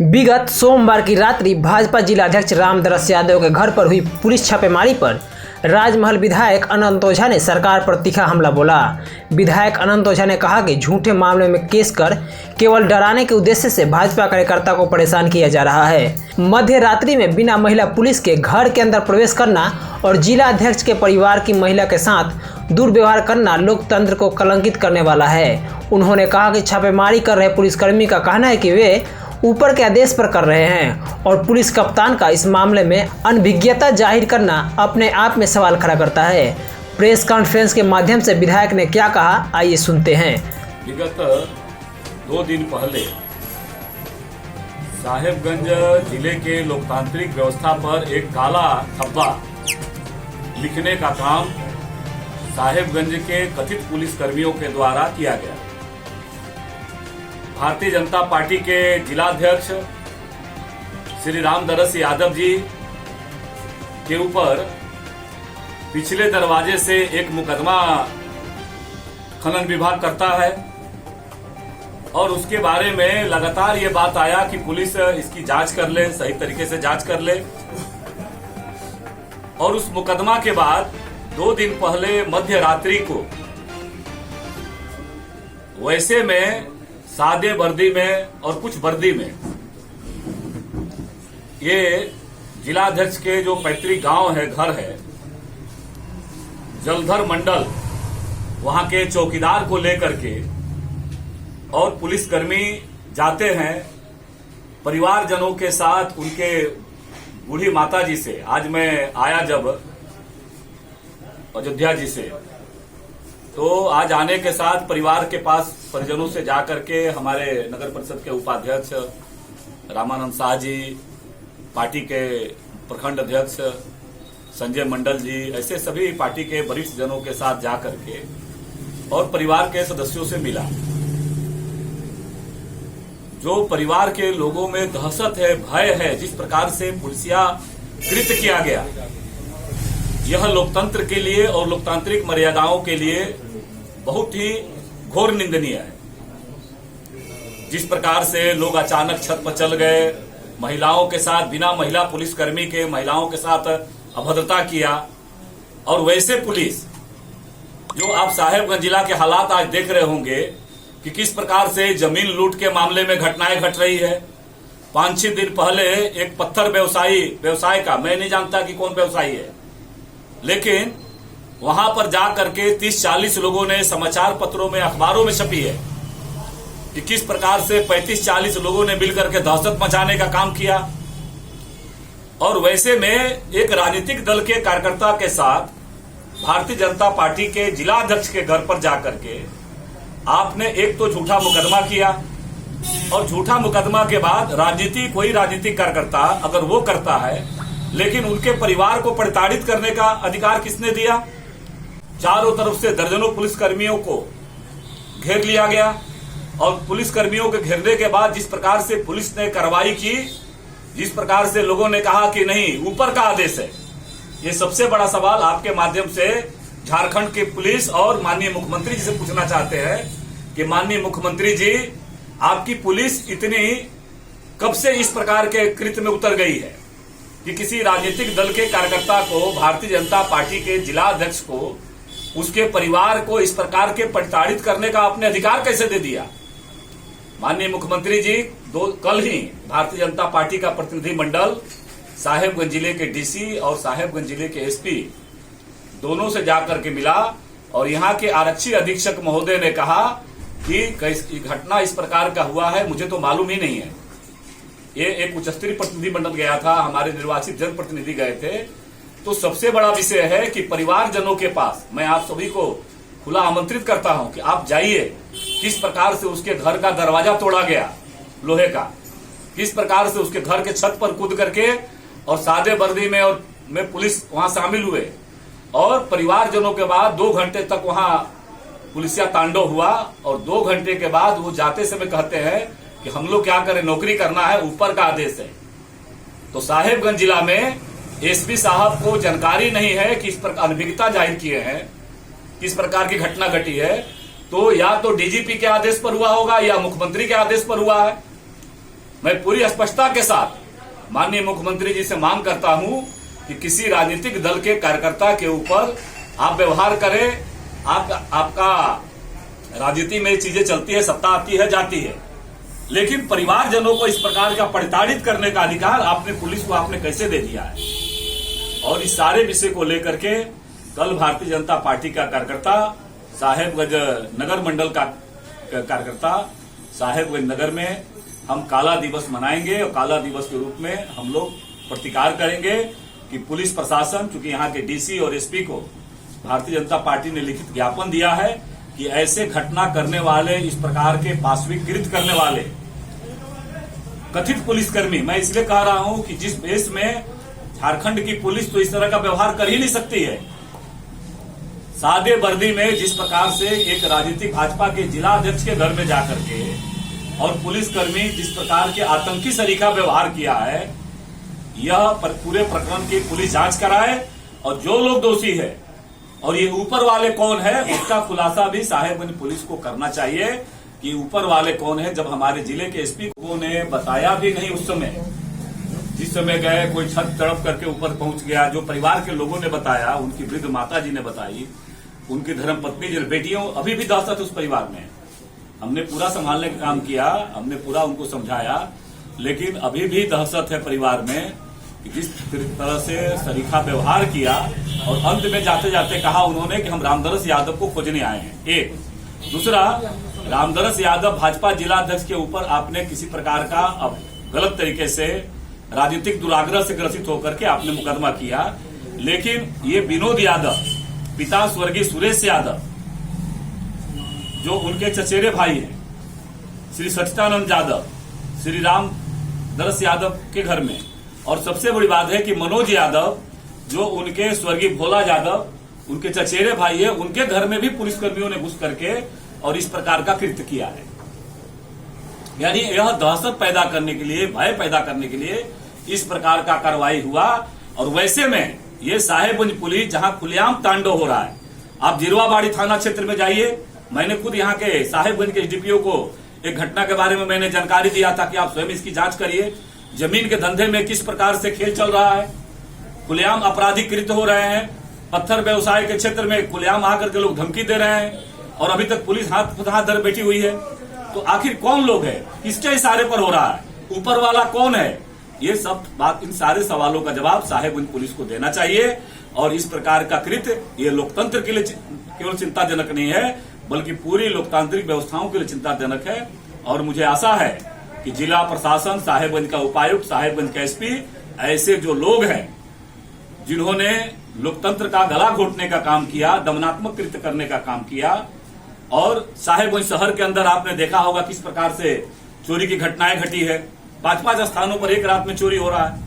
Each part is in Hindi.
विगत सोमवार की रात्रि भाजपा जिलाध्यक्ष रामदरस यादव के घर पर हुई पुलिस छापेमारी पर राजमहल विधायक अनंत ओझा ने सरकार पर तीखा हमला बोला। विधायक अनंत ओझा ने कहा कि झूठे मामले में केस कर केवल डराने के उद्देश्य से भाजपा कार्यकर्ता को परेशान किया जा रहा है। मध्य रात्रि में बिना महिला पुलिस के घर के अंदर प्रवेश करना और जिला अध्यक्ष के परिवार की महिला के साथ दुर्व्यवहार करना लोकतंत्र को कलंकित करने वाला है। उन्होंने कहा कि छापेमारी कर रहे पुलिसकर्मी का कहना है कि वे ऊपर के आदेश पर कर रहे हैं और पुलिस कप्तान का इस मामले में अनभिज्ञता जाहिर करना अपने आप में सवाल खड़ा करता है। प्रेस कॉन्फ्रेंस के माध्यम से विधायक ने क्या कहा, आइए सुनते हैं। विगत 2 दिन पहले साहेबगंज जिले के लोकतांत्रिक व्यवस्था पर एक काला धब्बा लिखने का काम साहेबगंज के कथित पुलिसकर्मियों के द्वारा किया गया। भारतीय जनता पार्टी के जिलाध्यक्ष श्री रामदरस यादव जी के ऊपर पिछले दरवाजे से एक मुकदमा खनन विभाग करता है और उसके बारे में लगातार ये बात आया कि पुलिस इसकी जांच कर ले, सही तरीके से जांच कर ले। और उस मुकदमा के बाद 2 दिन पहले मध्य रात्रि को वैसे में सादे वर्दी में और कुछ वर्दी में ये जिलाध्यक्ष के जो पैतृक गांव है, घर है, जलधर मंडल, वहां के चौकीदार को लेकर के और पुलिसकर्मी जाते हैं परिवारजनों के साथ। उनके बूढ़ी माता जी से आज मैं आया जब अयोध्या जी से, तो आज आने के साथ परिवार के पास परिजनों से जाकर के हमारे नगर परिषद के उपाध्यक्ष रामानंद शाह जी, पार्टी के प्रखंड अध्यक्ष संजय मंडल जी, ऐसे सभी पार्टी के वरिष्ठ जनों के साथ जाकर के और परिवार के सदस्यों से मिला। जो परिवार के लोगों में दहशत है, भय है, जिस प्रकार से पुलिसिया कृत्य किया गया, यह लोकतंत्र के लिए और लोकतांत्रिक मर्यादाओं के लिए बहुत ही घोर निंदनीय है। जिस प्रकार से लोग अचानक छत पर चल गए, महिलाओं के साथ, बिना महिला पुलिसकर्मी के महिलाओं के साथ अभद्रता किया, और वैसे पुलिस जो आप साहेबगंज जिला के हालात आज देख रहे होंगे कि किस प्रकार से जमीन लूट के मामले में घटनाएं घट रही है। 5-6 दिन पहले एक पत्थर व्यवसाय का, मैं नहीं जानता कि कौन व्यवसायी है, लेकिन वहां पर जाकर के 30-40 लोगों ने समाचार पत्रों में, अखबारों में छपी है कि किस प्रकार से 35-40 लोगों ने मिलकर के दहशत मचाने का काम किया। और वैसे में एक राजनीतिक दल के कार्यकर्ता के साथ भारतीय जनता पार्टी के जिलाध्यक्ष के घर पर जाकर के आपने एक तो झूठा मुकदमा किया, और झूठा मुकदमा के बाद कोई राजनीतिक कार्यकर्ता अगर वो करता है, लेकिन उनके परिवार को प्रताड़ित करने का अधिकार किसने दिया? चारों तरफ से दर्जनों पुलिसकर्मियों को घेर लिया गया, और पुलिसकर्मियों के घेरने के बाद जिस प्रकार से पुलिस ने कार्रवाई की, जिस प्रकार से लोगों ने कहा कि नहीं, ऊपर का आदेश है, ये सबसे बड़ा सवाल आपके माध्यम से झारखंड के पुलिस और माननीय मुख्यमंत्री जी से पूछना चाहते हैं कि माननीय मुख्यमंत्री जी, आपकी पुलिस इतनी कब से इस प्रकार के कृत्य में उतर गई है कि किसी राजनीतिक दल के कार्यकर्ता को, भारतीय जनता पार्टी के जिला अध्यक्ष को, उसके परिवार को इस प्रकार के प्रताड़ित करने का आपने अधिकार कैसे दे दिया? माननीय मुख्यमंत्री जी, कल ही भारतीय जनता पार्टी का प्रतिनिधि मंडल साहेबगंज जिले के डीसी और साहेबगंज जिले के एसपी दोनों से जाकर के मिला, और यहाँ के आरक्षी अधीक्षक महोदय ने कहा कि घटना इस प्रकार का हुआ है, मुझे तो मालूम ही नहीं है। ये एक उच्चस्तरीय प्रतिनिधि मंडल गया था, हमारे निर्वाचित जनप्रतिनिधि गए थे। तो सबसे बड़ा विषय है कि परिवारजनों के पास मैं आप सभी को खुला आमंत्रित करता हूं कि आप जाइए। किस प्रकार से उसके घर का दरवाजा तोड़ा गया लोहे का, किस प्रकार से उसके घर के छत पर कूद करके और सादे वर्दी में पुलिस वहां शामिल हुए, और परिवारजनों के बाद 2 घंटे तक वहां पुलिसिया तांडव हुआ, और 2 घंटे के बाद वो जाते समय कहते हैं कि हम लोग क्या करें, नौकरी करना है, ऊपर का आदेश है। तो साहेबगंज जिला में एसपी साहब को जानकारी नहीं है कि इस पर अनभिज्ञता जाहिर किए हैं, किस प्रकार की घटना घटी है। तो या तो डीजीपी के आदेश पर हुआ होगा या मुख्यमंत्री के आदेश पर हुआ है। मैं पूरी स्पष्टता के साथ माननीय मुख्यमंत्री जी से मांग करता हूं कि किसी राजनीतिक दल के कार्यकर्ता के ऊपर आप व्यवहार करें। आपका राजनीति में चीजें चलती है, सत्ता आती है जाती है, लेकिन परिवारजनों को इस प्रकार का प्रताड़ित करने का अधिकार आपने पुलिस को आपने कैसे दे दिया है। और इस सारे विषय को लेकर के कल भारतीय जनता पार्टी का कार्यकर्ता साहेबगंज नगर मंडल का कार्यकर्ता साहेबगंज नगर में हम काला दिवस मनाएंगे और काला दिवस के रूप में हम लोग प्रतिकार करेंगे कि पुलिस प्रशासन, चूंकि यहाँ के डीसी और एसपी को भारतीय जनता पार्टी ने लिखित ज्ञापन दिया है कि ऐसे घटना करने वाले, इस प्रकार के पाशविकृत करने वाले कथित पुलिसकर्मी, मैं इसलिए कह रहा हूं कि जिस देश में झारखंड की पुलिस तो इस तरह का व्यवहार कर ही नहीं सकती है। सादे वर्दी में जिस प्रकार से एक राजनीतिक भाजपा के जिला अध्यक्ष के घर में जाकर के और पुलिसकर्मी जिस प्रकार के आतंकी सरीखा व्यवहार किया है, यह पूरे प्रकरण की पुलिस जांच कराए और जो लोग दोषी है और ये ऊपर वाले कौन है उसका खुलासा भी साहेबगंज पुलिस को करना चाहिए कि ऊपर वाले कौन है। जब हमारे जिले के एसपी ने बताया भी नहीं उस समय, जिस समय गए कोई छत तड़प करके ऊपर पहुंच गया, जो परिवार के लोगों ने बताया, उनकी वृद्ध माता जी ने बताई, उनकी धर्मपत्नी जो बेटियों, अभी भी दहशत उस परिवार में। हमने पूरा संभालने का काम किया, हमने पूरा उनको समझाया, लेकिन अभी भी दहशत है परिवार में कि जिस तरह से सरीखा व्यवहार किया। और अंत में जाते जाते कहा उन्होंने कि हम रामदरस यादव को खोजने आए हैं। एक दूसरा, रामदरस यादव भाजपा जिला अध्यक्ष के ऊपर आपने किसी प्रकार का अब गलत तरीके से राजनीतिक दुराग्रह से ग्रसित होकर के आपने मुकदमा किया, लेकिन ये विनोद यादव, पिता स्वर्गीय सुरेश यादव, जो उनके चचेरे भाई हैं, श्री सच्चिदानंद यादव, श्री रामदरस यादव के घर में, और सबसे बड़ी बात है कि मनोज यादव, जो उनके स्वर्गीय भोला यादव, उनके चचेरे भाई है, उनके घर में भी पुलिसकर्मियों ने घुस करके और इस प्रकार का कृत्य किया है। यानी यह दहशत पैदा करने के लिए, भय पैदा करने के लिए इस प्रकार का कार्रवाई हुआ। और वैसे में ये साहेबगंज पुलिस जहां खुलेआम तांडव हो रहा है, आप जिरवाबाड़ी थाना क्षेत्र में जाइए। मैंने खुद यहाँ के साहेबगंज के एसडीपीओ को एक घटना के बारे में मैंने जानकारी दिया था कि आप स्वयं इसकी जांच करिए। जमीन के धंधे में किस प्रकार से खेल चल रहा है, खुलेआम आपराधिक कृत्य हो रहे हैं, पत्थर व्यवसाय के क्षेत्र में खुलेआम आकर के लोग धमकी दे रहे हैं और अभी तक पुलिस हाथ धर बैठी हुई है। तो आखिर कौन लोग है, किसके इशारे पर हो रहा है, ऊपर वाला कौन है? ये सब बात, इन सारे सवालों का जवाब साहेबगंज पुलिस को देना चाहिए। और इस प्रकार का कृत्य ये लोकतंत्र के लिए केवल चिंताजनक नहीं है, बल्कि पूरी लोकतांत्रिक व्यवस्थाओं के लिए चिंताजनक है। और मुझे आशा है कि जिला प्रशासन, साहेबगंज का उपायुक्त, साहेबगंज का एसपी, ऐसे जो लोग हैं जिन्होंने लोकतंत्र का गला घोटने का काम किया, दमनात्मक कृत्य करने का काम किया, और साहेबगंज शहर के अंदर आपने देखा होगा किस प्रकार से चोरी की घटनाएं घटी है, 5-5 स्थानों पर एक रात में चोरी हो रहा है।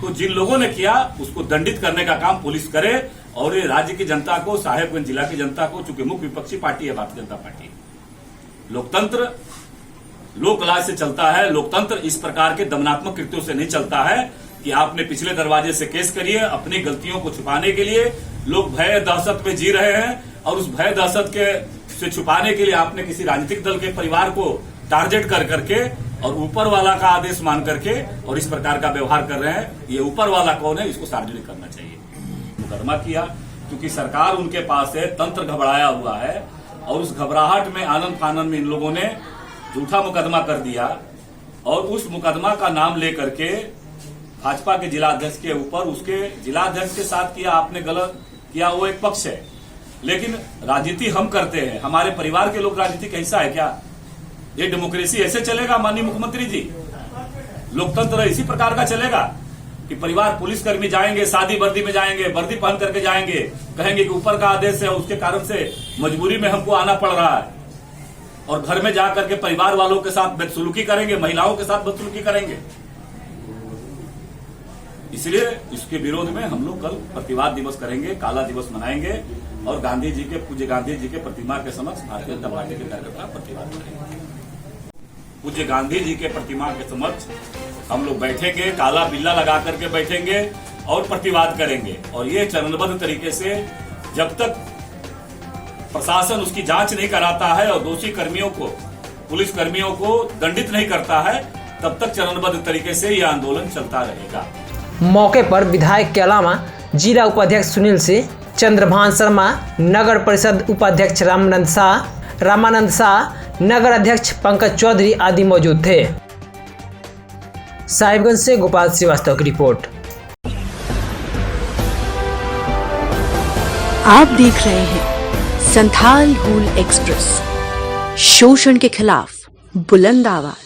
तो जिन लोगों ने किया उसको दंडित करने का काम पुलिस करे। और ये राज्य की जनता को, साहेबगंज जिला की जनता को, चूंकि मुख्य विपक्षी पार्टी है भारतीय जनता पार्टी, लोकतंत्र लोकलाज से चलता है। लोकतंत्र इस प्रकार के दमनात्मक कृत्यों से नहीं चलता है कि आपने पिछले दरवाजे से केस करिए। अपनी गलतियों को छुपाने के लिए लोग भय दहशत में जी रहे हैं, और उस भय दहशत के से छुपाने के लिए आपने किसी राजनीतिक दल के परिवार को टारगेट कर करके और ऊपर वाला का आदेश मान करके और इस प्रकार का व्यवहार कर रहे हैं। ये ऊपर वाला कौन है, इसको सार्वजनिक करना चाहिए। मुकदमा किया क्योंकि सरकार उनके पास है, तंत्र घबराया हुआ है, और उस घबराहट में, आनंद फानंद में इन लोगों ने झूठा मुकदमा कर दिया। और उस मुकदमा का नाम लेकर के भाजपा के जिलाध्यक्ष के ऊपर, उसके जिलाध्यक्ष के साथ किया आपने गलत किया, वो एक पक्ष है, लेकिन राजनीति हम करते हैं, हमारे परिवार के लोग राजनीति कैसा है क्या? ये डेमोक्रेसी ऐसे चलेगा माननीय मुख्यमंत्री जी? लोकतंत्र इसी प्रकार का चलेगा कि परिवार, पुलिसकर्मी जाएंगे, शादी वर्दी में जाएंगे, वर्दी पहन करके जाएंगे, कहेंगे कि ऊपर का आदेश है, उसके कारण से मजबूरी में हमको आना पड़ रहा है, और घर में जाकर के परिवार वालों के साथ बदसलूकी करेंगे, महिलाओं के साथ बदसलूकी करेंगे। इसलिए इसके विरोध में हम लोग कल प्रतिवाद दिवस करेंगे, काला दिवस मनाएंगे, और गांधी जी के, पूज्य गांधी जी के प्रतिमा के समक्ष भारतीय जनता पार्टी के कार्यकर्ता प्रतिवाद करेंगे। पूज्य गांधी जी के प्रतिमा के समक्ष हम लोग बैठेंगे, काला बिल्ला लगा करके बैठेंगे और प्रतिवाद करेंगे। और ये चरणबद्ध तरीके से जब तक प्रशासन उसकी जांच नहीं कराता है और दोषी कर्मियों को, पुलिस कर्मियों को दंडित नहीं करता है, तब तक चरणबद्ध तरीके से यह आंदोलन चलता रहेगा। मौके पर विधायक के अलावा जिला उपाध्यक्ष सुनील सिंह, चंद्रभान शर्मा, नगर परिषद उपाध्यक्ष रामानंद शाह, नगर अध्यक्ष पंकज चौधरी आदि मौजूद थे। साहिबगंज से गोपाल श्रीवास्तव की रिपोर्ट। आप देख रहे हैं संथाल हूल एक्सप्रेस, शोषण के खिलाफ बुलंद आवाज।